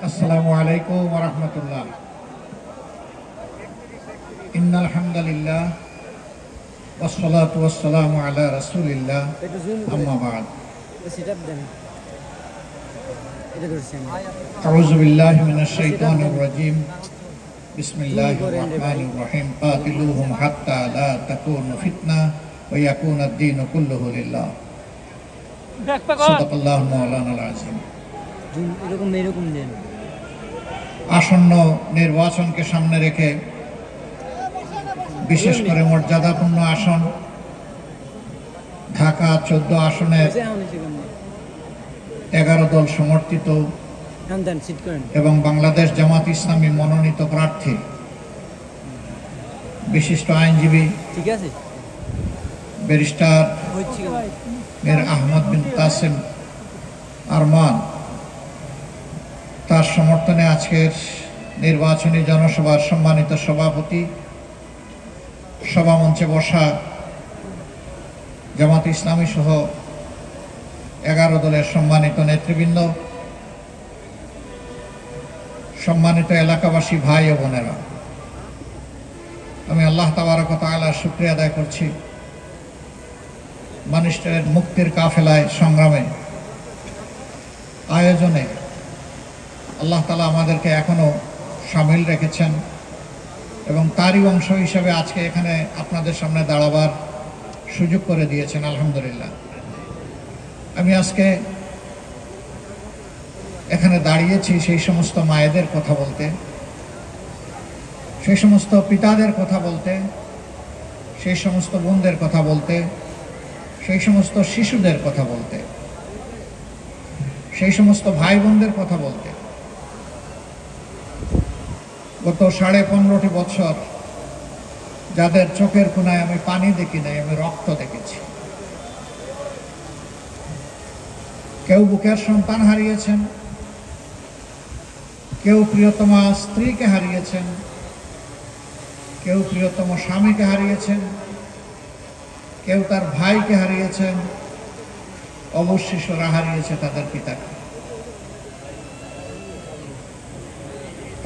আসসালামু আলাইকুম ওয়া রাহমাতুল্লাহ। ইন্নাল হামদালিল্লাহ ওয়াস সালাতু ওয়াস সালামু আলা রাসূলিল্লাহ, আম্মা বা'দ। আউযু বিল্লাহি মিনাশ শাইতানির রাজীম। বিসমিল্লাহির রাহমানির রহিম। কাতিলুহুম হাত্তা লা তাকুনু ফিতনাহ ওয়া ইয়াকুনা আদ-দীনু কুল্লুহু লিল্লাহ। সাদাকাল্লাহু মাওলানাল আযীম। আসন্ন নির্বাচনকে সামনে রেখে বিশেষ করে মর্যাদাপূর্ণ আসন ঢাকা 14 আসনের 11 দল সমর্থিত এবং বাংলাদেশ জামাত ইসলামী মনোনীত প্রার্থী বিশিষ্ট আইনজীবী ব্যারিস্টার মীর আহমদ বিন তাসিম আরমান, তার সমর্থনে আজকের নির্বাচনী জনসভার সম্মানিত সভাপতি, সভামঞ্চে বসা জামাত ইসলামী সহ 11 দলের সম্মানিত নেতৃবৃন্দ, সম্মানিত এলাকাবাসী ভাই ও বোনেরা, আমি আল্লাহ তাবারক ওয়া তাআলার শুকরিয়া আদায় করছি মানুষের মুক্তির কাফেলায় সংগ্রামে আয়োজনে আল্লাহ তাআলা আমাদেরকে এখনো শামিল রেখেছেন এবং তারই অংশ হিসেবে আজকে এখানে আপনাদের সামনে দাঁড়াবার সুযোগ করে দিয়েছেন। আলহামদুলিল্লাহ। আমি আজকে এখানে দাঁড়িয়েছি সেই সমস্ত মায়েদের কথা বলতে, সেই সমস্ত পিতাদের কথা বলতে, সেই সমস্ত বোনদের কথা বলতে, সেই সমস্ত শিশুদের কথা বলতে, সেই সমস্ত ভাই বোনদের কথা বলতে। গত 15.5 বছর যাদের চোখের কোনায় আমি পানি দেখি নাই, আমি রক্ত দেখেছি। কেউ বুকের সন্তান হারিয়েছেন, কেউ প্রিয়তমা স্ত্রীকে হারিয়েছেন, কেউ প্রিয়তম স্বামীকে হারিয়েছেন, কেউ তার ভাইকে হারিয়েছেন, অবশিষ্টরা হারিয়েছে তাদের পিতাকে।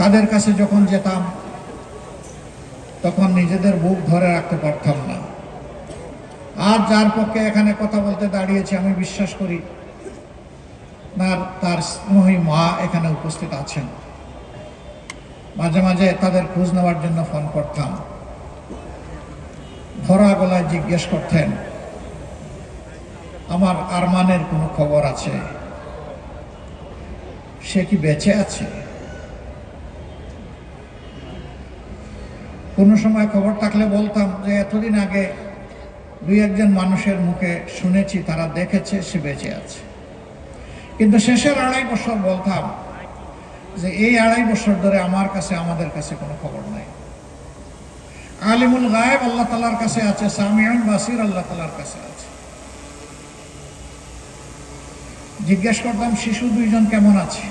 তাদের কাছে যখন যেতাম তখন নিজেদের বুক ধরে রাখতে পারতাম না। আর যার পক্ষে এখানে কথা বলতে দাঁড়িয়েছি, আমি বিশ্বাস করি তার স্নেহী মা এখানে উপস্থিত আছেন। মাঝে মাঝে তাদের খোঁজ নেওয়ার জন্য ফোন করতাম, ধরা গলায় জিজ্ঞেস করতেন, আমার আরমানের কোনো খবর আছে, সে কি বেঁচে আছে? কোনো সময় খবর থাকলে বলতাম যে এতদিন আগে 2-1 মানুষের মুখে শুনেছি তারা দেখেছে সে বেঁচে আছে। কিন্তু শেষের 2.5 বছর বলতাম যে এই 2.5 বছর ধরে আমাদের কাছে কোনো খবর নাই। আলিমুল গায়েব আল্লাহ তাআলার কাছে আছে, সামিউল বাসির আল্লাহ তাআলার কাছে আছে। জিজ্ঞেস করতাম শিশু 2জন কেমন আছে?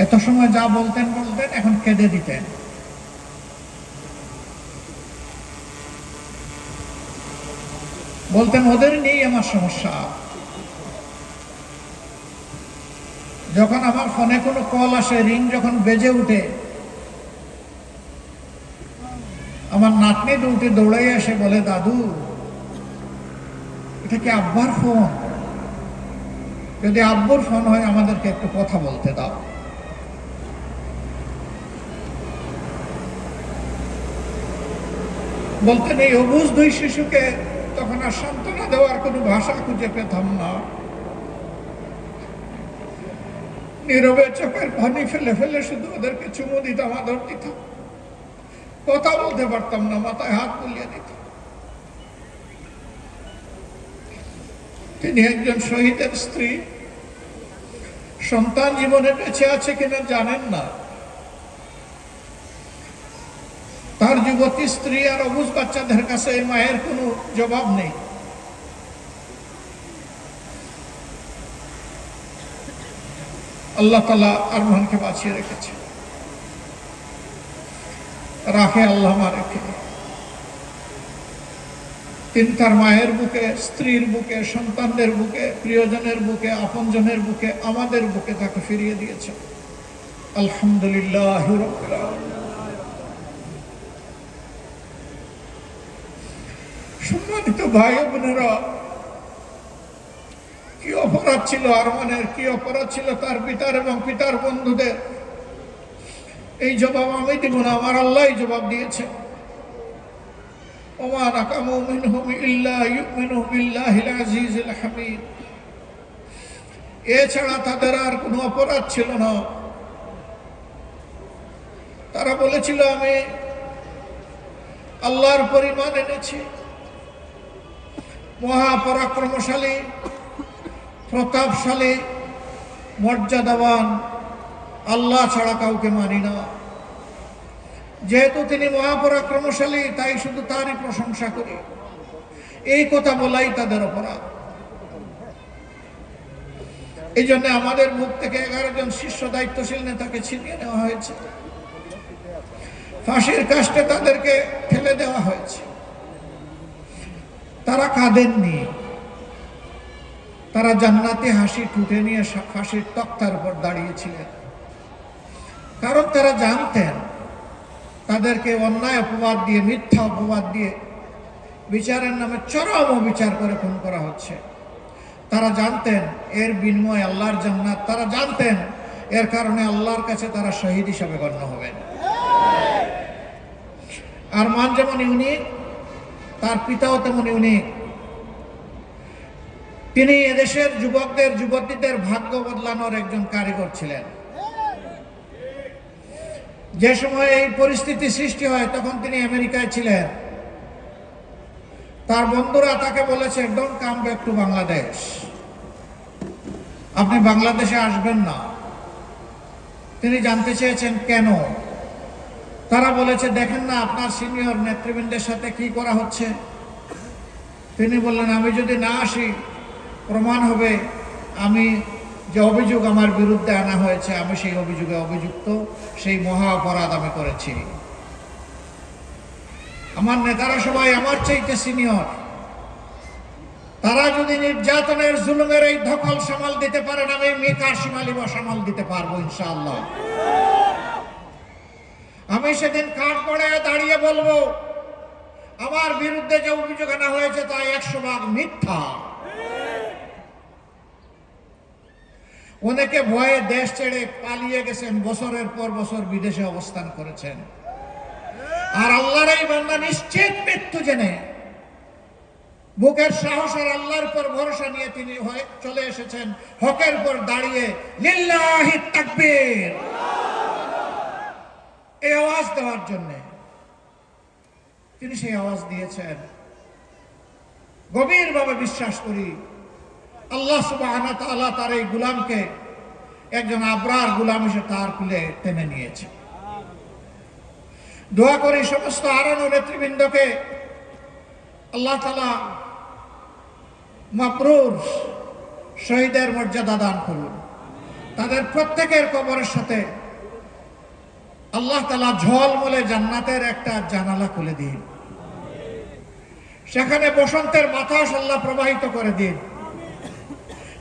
এত সময় যা বলতেন এখন কেঁদে দিতেন। বলতেন ওদের নিয়েই আমার সমস্যা। যখন আমার ফোনে কোনো কল আসে, রিং যখন বেজে উঠে, আমার নাতনি উঠে দৌড়াই এসে বলে, দাদু এটা কি আব্বার ফোন? যদি আব্বুর ফোন হয় আমাদেরকে একটু কথা বলতে দাও। বলতেন এই অবুঝ 2 শিশুকে তখন আর সান্ত্বনা দেওয়ার কোনো ভাষা খুঁজে পেতাম না। নীরবে চোখের পানি ফেলে ফেলে শুধু ওদেরকে চুমু দিতাম, আদর দিতাম। কথা বলতে পারতাম না, মাথায় হাত বুলিয়ে দিতাম। তিনি একজন শহীদের স্ত্রী, সন্তান জীবনে বেঁচে আছে কিনা জানেন না। তার যুবতী স্ত্রী আর অবুঝ বাচ্চাদের কাছে এই মায়ের কোনো জবাব নেই। আল্লাহ তাআলা আরমানকে বাঁচিয়ে রেখেছে, রাখে আল্লাহ রেখে। তিনি তার মায়ের বুকে, স্ত্রীর বুকে, সন্তানদের বুকে, প্রিয়জনের বুকে, আপনজনের বুকে, আমাদের বুকে তাকে ফিরিয়ে দিয়েছেন। আলহামদুলিল্লাহ রাব্বিল আলামিন। সম্মানিত ভাই বোনেরা, কি অপরাধ ছিল আরমানের, কি অপরাধ ছিল তার পিতার এবং পিতার বন্ধুদের? এই জবাব আমি দিব না, আমার আল্লাহ জবাব দিয়েছে। ওমা নাকামু মিনহুম ইল্লা ইউমিনু বিল্লাহিল আজিজিল হামিদ। এছাড়া তাদের আর কোনো অপরাধ ছিল না। তারা বলেছিল আমি আল্লাহর পরিমাণ এনেছি, মহাপরাক্রমশালী, প্রতাপশালী, মর্যাদাবান আল্লাহ ছাড়া কাউকে মানি না। যেহেতু তিনি মহাপরাক্রমশালী, তাই শুধু তারই প্রশংসা করি। এই কথা বলাই তাদের অপরাধ। এই জন্য আমাদের মুখ থেকে 11 জন শীর্ষ দায়িত্বশীল নেতাকে ছিনিয়ে নেওয়া হয়েছে, ফাঁসির কাস্টে তাদেরকে ঠেলে দেওয়া হয়েছে। তারা কাঁদেননি, তারা জান্নাতি হাসি ঠুটে নিয়ে ফাঁসির তক্তার উপর দাঁড়িয়েছিলেন। কারণ তারা জানতেন তাদেরকে অন্যায় অপবাদ দিয়ে, মিথ্যা অপবাদ দিয়ে বিচারের নামে চরম অবিচার করে খুন করা হচ্ছে। তারা জানতেন এর বিনিময়ে আল্লাহর জান্নাত। তারা জানতেন এর কারণে আল্লাহর কাছে তারা শহীদ হিসাবে গণ্য হবেন। আরমান যেমন ইউনিক, তার পিতাও তেমন ইউনিক। তিনি এদেশের যুবকদের, যুবতীদের ভাগ্য বদলানোর একজন কারিগর ছিলেন। যে সময় এই পরিস্থিতি সৃষ্টি হয় তখন তিনি আমেরিকায় ছিলেন। তার বন্ধুরা তাকে বলেছে, don't come back to Bangladesh, আপনি বাংলাদেশে আসবেন না। তিনি জানতে চেয়েছেন কেন। তারা বলেছে, দেখেন না আপনার সিনিয়র নেতৃবৃন্দের সাথে কি করা হচ্ছে। তিনি বললেন, আমি যদি না আসি প্রমাণ হবে আমি যে অভিযোগ আমার বিরুদ্ধে আনা হয়েছে, আমি সেই অভিযোগে অভিযুক্ত, সেই মহা অপরাধ আমি করেছি। আমার নেতারা সবাই আমার চাইতে সিনিয়র। তারা যদি নির্যাতনের, জুলুমের এই ধকল সামাল দিতে পারেন, আমি মিকা শিমালিবা সামাল দিতে পারবো ইনশাআল্লাহ। আমি সেদিন কাঠ পড়ে দাঁড়িয়ে বলবো, আমার বিরুদ্ধে যে অভিযোগ আনা হয়েছে তা 100% মিথ্যা। অনেকে ভয়ে দেশ ছেড়ে পালিয়ে গেছেন, বছরের পর বছর বিদেশে অবস্থান করেছেন। আর আল্লাহর এই বান্দা নিশ্চিত মৃত্যু জেনে বুকের সাহস আর আল্লাহর উপর ভরসা নিয়ে তিনি চলে এসেছেন হকের উপর দাঁড়িয়ে লিল্লাহি তাকবীর এই আওয়াজ দেওয়ার জন্য। তিনি সেই আওয়াজ দিয়েছেন। গভীরভাবে বিশ্বাস করি আল্লাহ সুবহানাহু ওয়া তাআলা তার এই গোলামকে একজন আবরার গোলাম হিসেবে তার কুলে টেনে নিয়েছে। দোয়া করি সমস্ত আরণ নেতৃবৃন্দকে আল্লাহ তাআলা মাবরুর শহীদের মর্যাদা দান করুন। তাদের প্রত্যেকের কবরের সাথে আল্লাহ তাআলা ঝলমলে জান্নাতের একটা জানালা খুলে দিন। সেখানে বসন্তের বাতাস আল্লাহ প্রবাহিত করে দিন।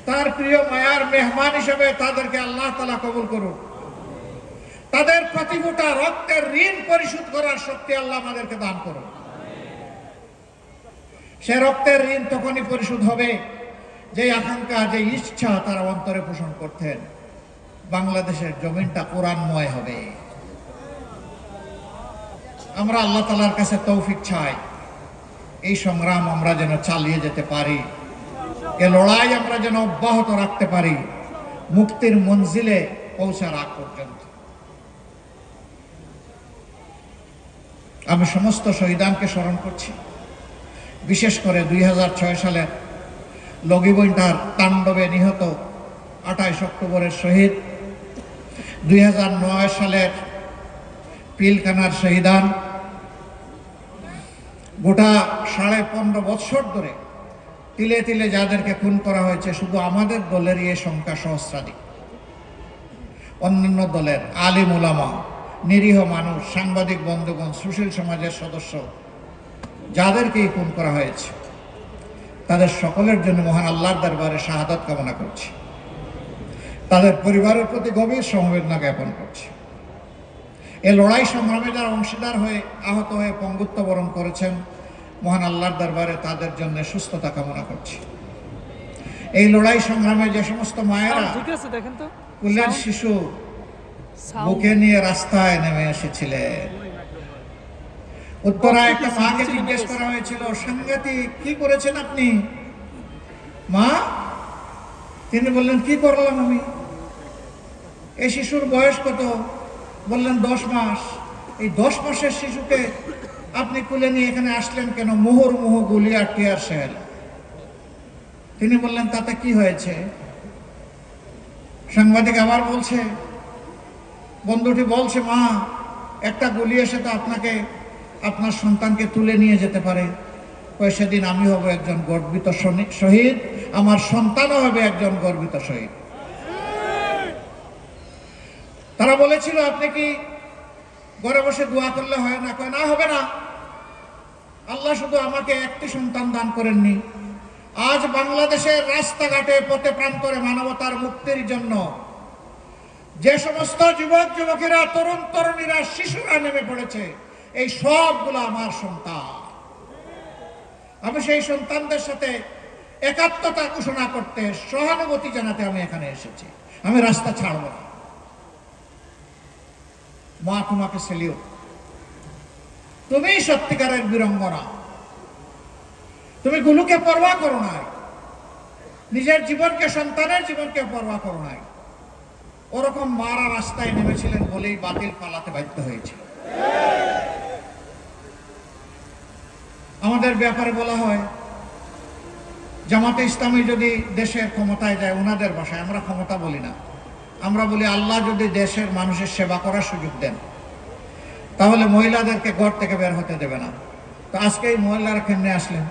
তার প্রিয় মায়ার মেহমান হিসেবে তাদেরকে আল্লাহ তাআলা কবুল করুন। তাদের প্রতি ফোঁটা রক্তের ঋণ পরিশোধ করার শক্তি আল্লাহ আমাদেরকে দান করুন। সে রক্তের ঋণ তখনই পরিশোধ হবে যে আকাঙ্ক্ষা, যে ইচ্ছা তারা অন্তরে পোষণ করতেন, বাংলাদেশের জমিনটা কোরআনময় হবে। আমরা আল্লাহ তাআলার কাছে তৌফিক চাই, এই সংগ্রাম আমরা যেন চালিয়ে যেতে পারি, এ লড়াই আমরা যেন অব্যাহত রাখতে পারি মুক্তির মঞ্জিলে পৌঁছার আগ পর্যন্ত। আমি সমস্ত শহীদানকে স্মরণ করছি, বিশেষ করে 2006 সালের লগিবইন্টার তাণ্ডবে নিহত 28 অক্টোবরের শহীদ, 2009 সালের পিলখানার শহীদান, গোটা 15.5 বছর ধরে তিলে তিলে যাদেরকে খুন করা হয়েছে, শুধু আমাদের দলেরই এই সংখ্যা সহস্রাধিক। অন্যান্য দলের আলিম উলামা, নিরীহ মানুষ, সাংবাদিক বন্ধুগণ, সুশীল সমাজের সদস্য, যাদেরকেই খুন করা হয়েছে তাদের সকলের জন্য মহান আল্লাহর দরবারে শাহাদাত কামনা করছি। তাদের পরিবারের প্রতি গভীর সমবেদনা জ্ঞাপন করছি। এই লড়াই সংগ্রামে যারা অংশীদার হয়ে আহত হয়ে পঙ্গুত্ব বরণ করেছেন, মহান আল্লাহর দরবারে তাদের জন্য সুস্থতা কামনা করছি। এই লড়াই সংগ্রামে যে সমস্ত মায়েরা কুলের শিশু বুকে নিয়ে রাস্তায় নেমে এসেছিলেন, উত্তরায় একটা মাকে জিজ্ঞেস করা হয়েছিল, সাংঘাতিক, কি করেছেন আপনি মা? তিনি বললেন, কি করলাম আমি? এই শিশুর বয়স কত? বললেন 10 মাস। এই 10 মাসের শিশুকে আপনি কুলে নিয়ে এখানে আসলেন কেন? মুহুর্মুহু গুলি আর টিয়ার শেল। তিনি বললেন, তাতে কি হয়েছে? সাংবাদিক আবার বলছে, বন্ধুটি বলছে, মা, একটা গুলি এসে তো আপনার সন্তানকে তুলে নিয়ে যেতে পারে। সেদিন আমি হব একজন গর্বিত শহীদ, আমার সন্তানও হবে একজন গর্বিত শহীদ। তারা বলেছিল, আপনি কি ঘরে বসে দোয়া করলে হয় না? কয়, না, হবে না। আল্লাহ শুধু আমাকে একটি সন্তান দান করেননি, আজ বাংলাদেশের রাস্তাঘাটে পথে প্রান্তরে মানবতার মুক্তির জন্য যে সমস্ত যুবক যুবকেরা, তরুণ তরুণীরা, শিশুরা নেমে পড়েছে, এই সবগুলো আমার সন্তান। আমি সেই সন্তানদের সাথে একাত্মতা ঘোষণা করতে, সহানুভূতি জানাতে আমি এখানে এসেছি। আমি রাস্তা ছাড়ব না। মা, তোমাকে সেলিউট। তুমি সত্যিকারের বীরঙ্গনা। তুমি গুলুকে পরোয়া করো নাই, নিজের জীবনকে, সন্তানের জীবনকে পরোয়া করো নাই। ওরকম মারা রাস্তায় নেমেছিলেন বলেই বাতিল পালাতে বাধ্য হয়েছিল। আমাদের ব্যাপারে বলা হয়, জামাতে ইসলামী যদি দেশের ক্ষমতায় যায়, ওনাদের ভাষায়, আমরা ক্ষমতা বলি না, আমরা বলি আল্লাহ যদি দেশের মানুষের সেবা করার সুযোগ দেন, তাহলে মহিলাদেরকে ঘর থেকে বের হতে দেবে না। তো আজকে এই মহিলারা কেমনে আসলেন?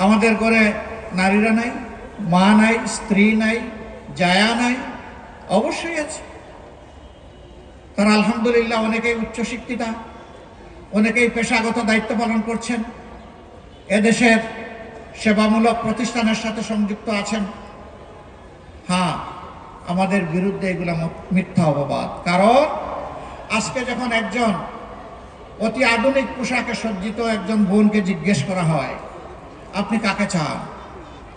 আমাদের ঘরে নারীরা নাই, মা নাই, স্ত্রী নাই, জায়া নাই? অবশ্যই আছে। তারা আলহামদুলিল্লাহ অনেকেই উচ্চশিক্ষিতা, অনেকেই পেশাগত দায়িত্ব পালন করছেন, এদেশের সেবামূলক প্রতিষ্ঠানের সাথে সংযুক্ত আছেন। হ্যাঁ, আমাদের বিরুদ্ধে এগুলো মিথ্যা অপবাদ। কারণ আজকে যখন একজন অতি আধুনিক পোশাকে সজ্জিত একজন বোনকে জিজ্ঞেস করা হয়, আপনি কাকে চান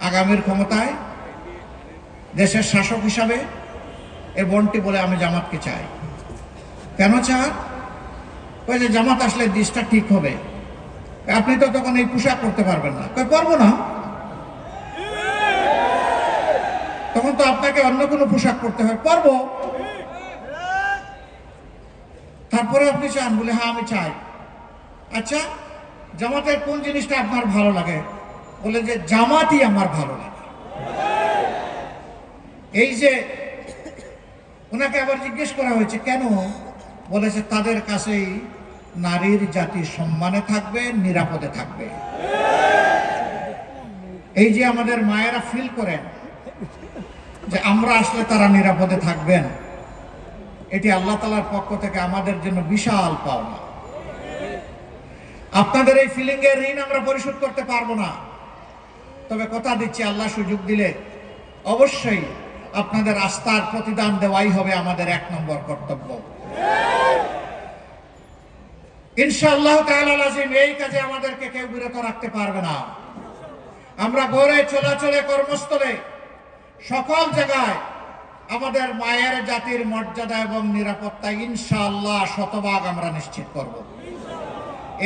আগামীর ক্ষমতায়, দেশের শাসক হিসাবে? এ বোনটি বলে, আমি জামাতকে চাই। কেন চান? ওই যে জামাত আসলে দেশটা ঠিক হবে। আপনি তো তখন এই পোশাক করতে পারবেন না। পারবো না, তখন তো আপনাকে অন্য কোনো পোশাক করতে হয়। পারবো। তারপরে আপনি চান? বলে, হ্যাঁ আমি চাই। আচ্ছা, জামাতের কোন জিনিসটা আপনার ভালো লাগে? বলে যে জামাতই আমার ভালো লাগে। এই যে ওনাকে আবার জিজ্ঞেস করা হয়েছে কেন, বলেছে তাদের কাছেই নারীর জাতি সম্মানে থাকবে, নিরাপদে থাকবে। এই যে আমাদের মায়েরা ফিল করেন যে আমরা আসলে তারা নিরাপদে থাকবেন, এটি আল্লাহ তাআলার পক্ষ থেকে আমাদের জন্য বিশাল পাওনা। আপনাদের এই ফিলিং এর ঋণ আমরা পরিশোধ করতে পারবো না, তবে কথা দিচ্ছি, আল্লাহ সুযোগ দিলে অবশ্যই আপনাদের আস্থার প্রতিদান দেওয়াই হবে আমাদের 1 নম্বর কর্তব্য। ইনশাআল্লাহ তাআলা লাজিম এই কাজে আমাদেরকে কেউ বিরত রাখতে পারবে না। আমরা ঘরে, চলাচলে, কর্মস্থলে, সকল জায়গায় আমাদের মায়ের জাতির মর্যাদা এবং নিরাপত্তা ইনশাআল্লাহ শতভাগ আমরা নিশ্চিত করব।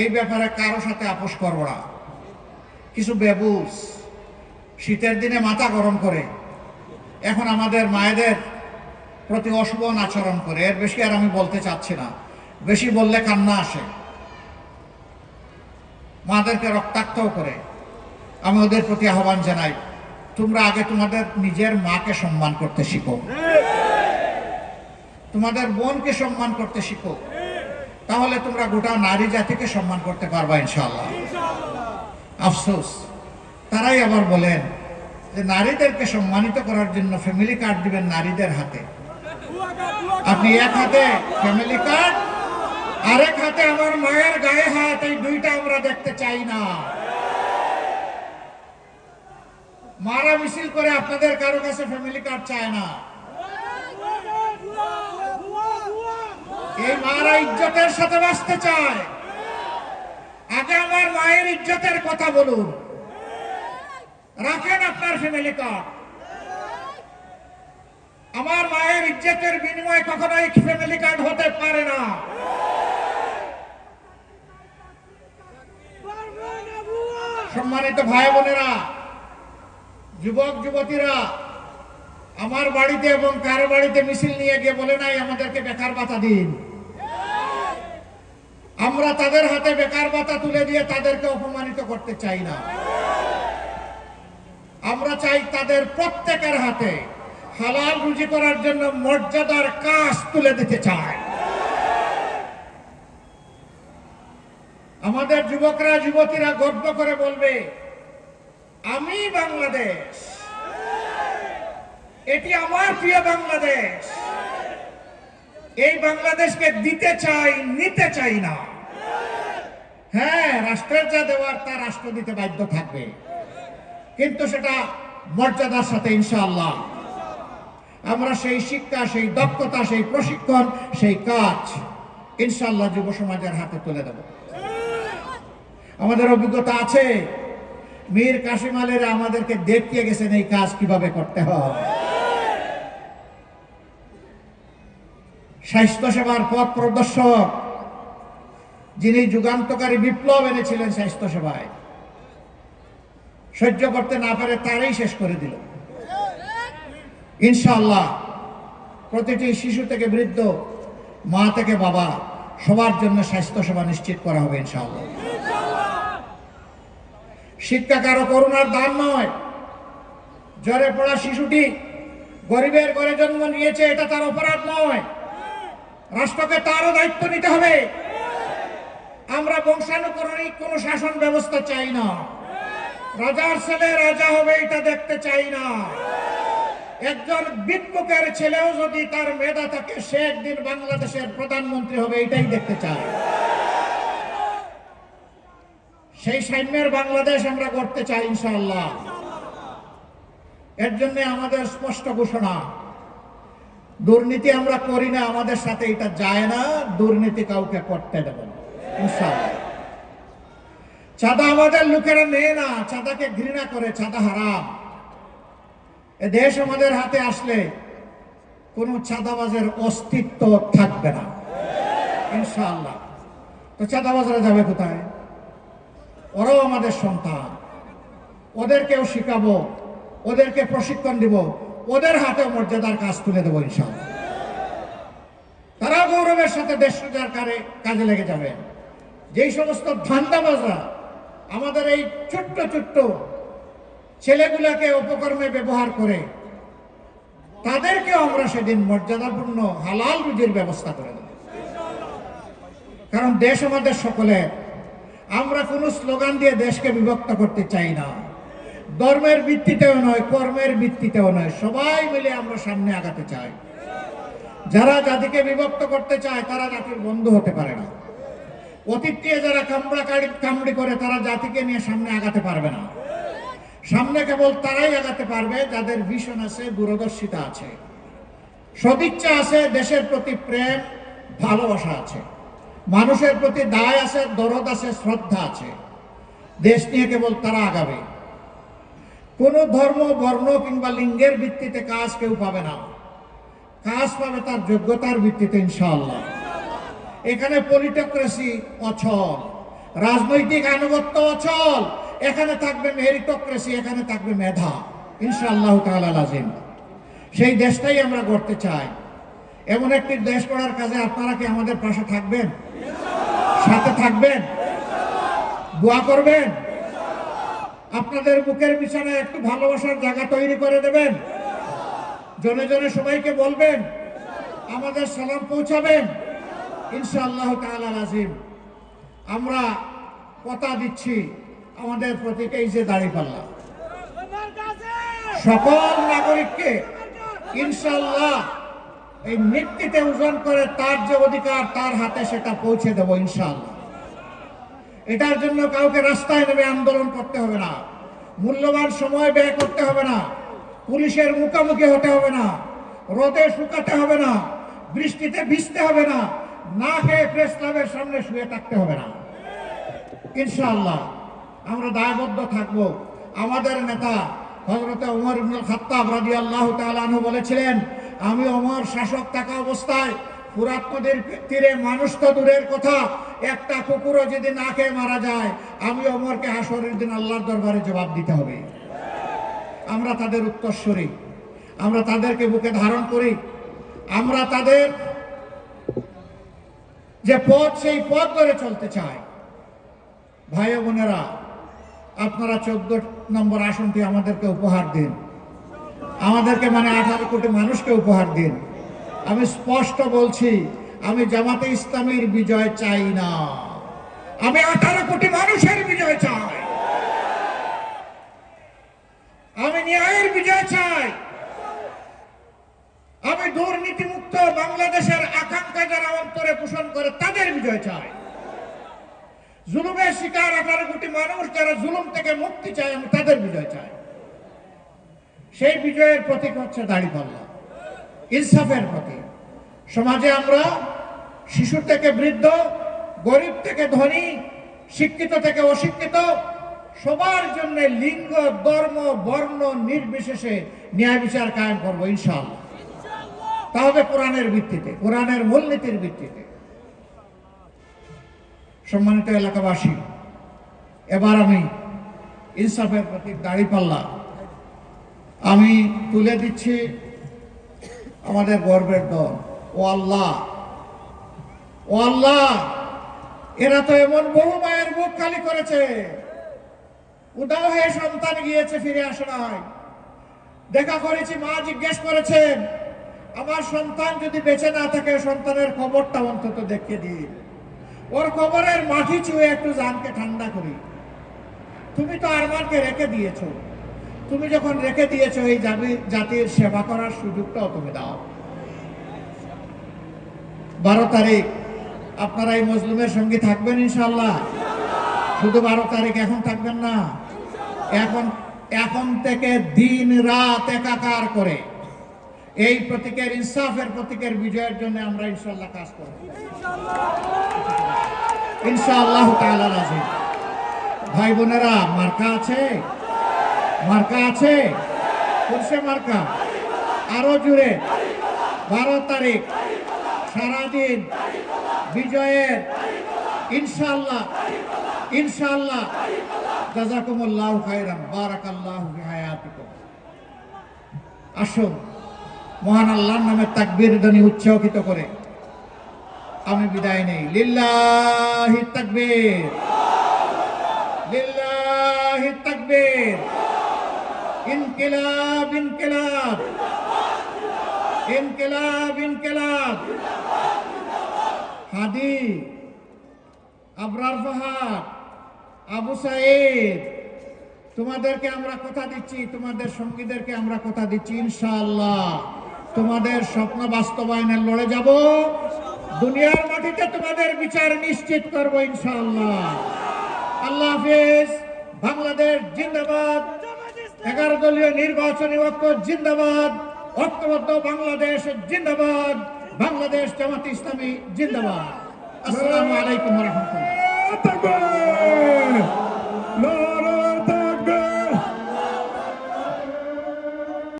এই ব্যাপারে কারো সাথে আপোষ করব না। কিছু বেবুস শীতের দিনে মাথা গরম করে এখন আমাদের মায়েদের প্রতি অশুভ আচরণ করে। এর বেশি আর আমি বলতে চাচ্ছি না, বেশি বললে কান্না আসে। মাদেরকে রক্তাক্তও করে। আমি ওদের প্রতি আহ্বান জানাই, তোমরা আগে তোমাদের নিজের মাকে সম্মান করতে শিখো, তোমাদের বোনকে সম্মান করতে শিখো, তাহলে তোমরা গোটা নারী জাতিকে সম্মান করতে পারবা ইনশাআল্লাহ। আফসোস, তারাই আবার বলেন যে নারীদেরকে সম্মানিত করার জন্য ফ্যামিলি কার্ড দিবেন নারীদের হাতে। আপনি এক হাতে ফ্যামিলি কার্ড, আরেক হাতে আমার মায়ের গায়ে হাত, এই দুইটা আমরা দেখতে চাই না। মারা মিছিল করে আপনাদের কারো কাছে ফ্যামিলি কার্ড চায় না। এই মারা ইজ্জতের সাথে বাঁচতে চায়। আগে আমার মায়ের ইজ্জতের কথা বলুন, রাখেন আপনার ফ্যামিলি কার্ড। আমার মায়ের ইজ্জতের বিনিময়ে কখনোই ফ্যামিলি কার্ড হতে পারে না। সম্মানিত ভাই বোনেরা, যুবক যুবতীরা, আমার বাড়িতে এবং কারো বাড়িতে মিছিল নিয়ে গিয়ে বলে নাই আমাদেরকে বেকার ভাতা দিন। আমরা তাদের হাতে বেকার ভাতা তুলে দিয়ে তাদেরকে অপমানিত করতে চাই না। আমরা চাই তাদের প্রত্যেকের হাতে হালাল রুজি করার জন্য মর্যাদার কাজ তুলে দিতে চাই। আমাদের যুবকরা যুবতীরা গর্ব করে বলবে, আমি বাংলাদেশ, এটি আমার প্রিয় বাংলাদেশ। এই বাংলাদেশকে দিতে চাই, নিতে চাই না। হ্যাঁ, রাষ্ট্রের যা দেওয়ার তা রাষ্ট্র দিতে বাধ্য থাকবে, কিন্তু সেটা মর্যাদার সাথে ইনশাআল্লাহ। আমরা সেই শিক্ষা, সেই দক্ষতা, সেই প্রশিক্ষণ, সেই কাজ ইনশাআল্লাহ যুব সমাজের হাতে তুলে দেব। আমাদের অভিজ্ঞতা আছে, মীর কাসিম আলীরা আমাদেরকে দেখিয়ে গেছেন এই কাজ কিভাবে করতে হয়। স্বাস্থ্য সেবার পথ প্রদর্শক, যিনি যুগান্তকারী বিপ্লব এনেছিলেন স্বাস্থ্য সেবায়, সহ্য করতে না পারে তারই শেষ করে দিল। ইনশাআল্লাহ প্রতিটি শিশু থেকে বৃদ্ধ, মা থেকে বাবা, সবার জন্য স্বাস্থ্য সেবা নিশ্চিত করা হবে ইনশাআল্লাহ। শিক্ষা কারো করুণার দান নয়। জ্বরে পড়া শিশুটি গরিবের ঘরে জন্ম নিয়েছে, এটা তার অপরাধ নয়। রাষ্ট্রকে তারও দায়িত্ব নিতে হবে। আমরা বংশানুক্রমিক কোন শাসন ব্যবস্থা চাই না। রাজার ছেলে রাজা হবে এটা দেখতে চাই না। একজন ভিক্ষুকের ছেলেও যদি তার মেধা থাকে, সে একদিন বাংলাদেশের প্রধানমন্ত্রী হবে, এটাই দেখতে চাই। সেই সাম্যের বাংলাদেশ আমরা করতে চাই ইনশাআল্লাহ। এর জন্য আমাদের স্পষ্ট ঘোষণা, দুর্নীতি আমরা করি না, আমাদের সাথে এটা যায় না, দুর্নীতি কাউকে করতে দেব না ইনশাআল্লাহ। চাঁদা আমাদের লোকেরা নেয় না, চাঁদাকে ঘৃণা করে, চাঁদা হারাম। এ দেশ আমাদের হাতে আসলে কোন চাঁদাবাজের অস্তিত্ব থাকবে না ইনশাআল্লাহ। তো চাঁদাবাজরা যাবে কোথায়? ওরাও আমাদের সন্তান, ওদেরকেও শিখাবো, ওদেরকে প্রশিক্ষণ দিব, ওদের হাতেও মর্যাদার কাজ তুলে দেবো ইনশাআল্লাহ। তারা গৌরবের সাথে দেশ রোজার কাজে লেগে যাবে। যেই সমস্ত ধান্দাবাজরা আমাদের এই ছোট্ট ছোট্ট ছেলেগুলাকে উপকর্মে ব্যবহার করে, তাদেরকেও আমরা সেদিন মর্যাদাপূর্ণ হালাল রুজির ব্যবস্থা করে দেব। কারণ দেশ আমাদের সকলের। আমরা কোনো স্লোগান দিয়ে দেশকে বিভক্ত করতে চাই না। ধর্মের ভিত্তিতেও নয়, কর্মের ভিত্তিতেও নয়, সবাই মিলে আমরা সামনে আগাতে চাই। যারা জাতিকে বিভক্ত করতে চায় তারা জাতির বন্ধু হতে পারে না। অতীত দিয়ে যারা কামড়ি করে তারা জাতিকে নিয়ে সামনে আগাতে পারবে না। সামনে কেবল তারাই আগাতে পারবে যাদের ভিশন আছে, দূরদর্শিতা আছে, সদিচ্ছা আছে, দেশের প্রতি প্রেম ভালোবাসা আছে, মানুষের প্রতি দায় আছে, দরদ আছে, শ্রদ্ধা আছে। দেশ নিয়ে কেবল তারা আগাবে। কোন ধর্ম, বর্ণ কিংবা লিঙ্গের ভিত্তিতে কাজ কেউ পাবে না। কাজ পাবে তার যোগ্যতার ভিত্তিতে ইনশাআল্লাহ। এখানে পলিটোক্রেসি অচল, রাজনৈতিক আনুগত্য অচল। এখানে থাকবে মেরিটোক্রেসি, এখানে থাকবে মেধা ইনশাআল্লাহ তাআলা লাজিম। সেই দেশটাই আমরা গড়তে চাই। এমন একটি দেশ গড়ার কাজে আপনারা কি আমাদের পাশে থাকবেন? সাথে থাকবেন? দোয়া করবেন? আপনাদের বুকের বিছানায় একটু ভালোবাসার জায়গা তৈরি করে দেবেন? জনে জনে সবাইকে বলবেন, আমাদের সালাম পৌঁছাবেন ইনশাআল্লাহ তাআলা লাজিম। আমরা কথা দিচ্ছি, আমাদের প্রতীকেই যে দাঁড়িপাল্লা, সকল নাগরিককে ইনশাআল্লাহ এই মৃত্যুতে ওজন করে তার যে অধিকার তার হাতে সেটা পৌঁছে দেব ইনশাআল্লাহ। এটার জন্য কাউকে রাস্তায় নেমে আন্দোলন করতে হবে না। মূল্যবান সময় ব্যয় করতে হবে না, পুলিশের মুখোমুখি হতে হবে না, রোদে শুকাতে হবে না, বৃষ্টিতে ভিজতে হবে না, না খেয়ে প্রেস ক্লাবের সামনে শুয়ে থাকতে হবে না। ইনশাআল্লাহ আমরা দায়বদ্ধ থাকব। আমাদের নেতা হযরতে ওমর ইবনুল খাত্তাব রাদিয়াল্লাহু তাআলা আনহু বলেছিলেন, আমি ওমর শাসক থাকা অবস্থায় ফুরাত নদীর তীরে মানুষ তো দূরের কথা, একটা কুকুরও যদি না খেয়ে মারা যায়, আমি ওমরকে হাসরের দিন আল্লাহর দরবারে জবাব দিতে হবে। আমরা তাদের উত্তরসূরি, আমরা তাদেরকে বুকে ধারণ করি, আমরা তাদের যে পথ সেই পথ ধরে চলতে চাই। ভাই ও বোনেরা, আপনারা 14 নম্বর আসনটি আমাদেরকে উপহার দিন, আমাদেরকে মানে 18 কোটি মানুষকে উপহার দিন। আমি স্পষ্ট বলছি, আমি জামাতে ইসলামীর বিজয় চাই না, আমি 18 কোটি মানুষের বিজয় চাই, আমি ন্যায়ের বিজয় চাই, আমি দুর্নীতিমুক্ত বাংলাদেশের আকাঙ্ক্ষা যারা অন্তরে পোষণ করে তাদের বিজয় চাই। জুলুমের শিকার 18 কোটি মানুষ যারা জুলুম থেকে মুক্তি চায়, আমি তাদের বিজয় চাই। সেই বিজয়ের প্রতীক হচ্ছে দাঁড়িপাল্লা, ইনসাফের প্রতীক। সমাজে আমরা শিশু থেকে বৃদ্ধ, গরিব থেকে ধনী, শিক্ষিত থেকে অশিক্ষিত, সবার জন্য লিঙ্গ, ধর্ম, বর্ণ নির্বিশেষে ন্যায় বিচার কায়েম করবো ইনশাআল্লাহ। তা হবে কোরআনের ভিত্তিতে, কোরআনের মূলনীতির ভিত্তিতে। সম্মানিত এলাকাবাসী, এবার আমি ইনসাফের প্রতীক দাঁড়িপাল্লা আমি তুলে দিচ্ছি আমাদের গর্বের দল। ও আল্লাহ, ও আল্লাহ, এরা তো এমন বহু মায়ের বুক খালি করেছে, উদাও হয়ে সন্তান গিয়েছে, ফিরে আসে নাই। দেখা করেছি, মা জিজ্ঞেস করেছেন, আমার সন্তান যদি বেঁচে না থাকে, সন্তানের খবরটা অন্তত দেখে দিই, ওর খবরের মাটি চুয়ে একটু জানকে ঠান্ডা করি। তুমি তো আরমানকে রেখে দিয়েছো, তুমি যখন রেখে দিয়েছো, এই জাতির সেবা করার সুযোগটাও তুমি দাও। 12 তারিখ আপনারা এই মজলুমের সঙ্গে থাকবেন ইনশাআল্লাহ। শুধু 12 তারিখ এখন থাকবেন না, এখন থেকে দিন রাত একাকার করে এই প্রতীকের, ইনসাফের প্রতীকের বিজয়ের জন্য আমরা ইনশাআল্লাহ কাজ করব ইনশাআল্লাহ তাআলা রাজি। ভাই বোনেরা, মার্কা আছে, মার্কা আছে, পুরুষে মার্কা, আরো জুড়ে 12 তারিখ সারাদিন বিজয়ের ইনশাআল্লাহ, ইনশাআল্লাহ। জাযাকুমুল্লাহু খায়রান, বারাকাল্লাহু ফি হায়াতিকুম। আসুন মহান আল্লাহর নামে তাকবীর ধ্বনি উচ্চারিত করে আমি বিদায় নেই। লিল্লাহি তাকবীর, লিল্লাহি তাকবীর। ইনকিলাব, ইনকিলাব, ইনকিলাব, ইনকিলাব। হাদি, আবরার ফাহাদ, আবু সাইদ, তোমাদেরকে আমরা কথা দিচ্ছি, তোমাদের সঙ্গীদেরকে আমরা কথা দিচ্ছি, ইনশাআল্লাহ তোমাদের স্বপ্ন বাস্তবায়নে লড়ে যাব, দুনিয়ার মাটিতে তোমাদের বিচার নিশ্চিত করবো ইনশাআল্লাহ। আল্লাহ হাফেজ। বাংলাদেশ জিন্দাবাদ। 11 দলীয় নির্বাচনী ঐক্য জিন্দাবাদ। ঐক্যবদ্ধ বাংলাদেশ জিন্দাবাদ। বাংলাদেশ জামাত ইসলামী জিন্দাবাদ। আসসালামু আলাইকুম ওয়া রাহমাতুল্লাহ।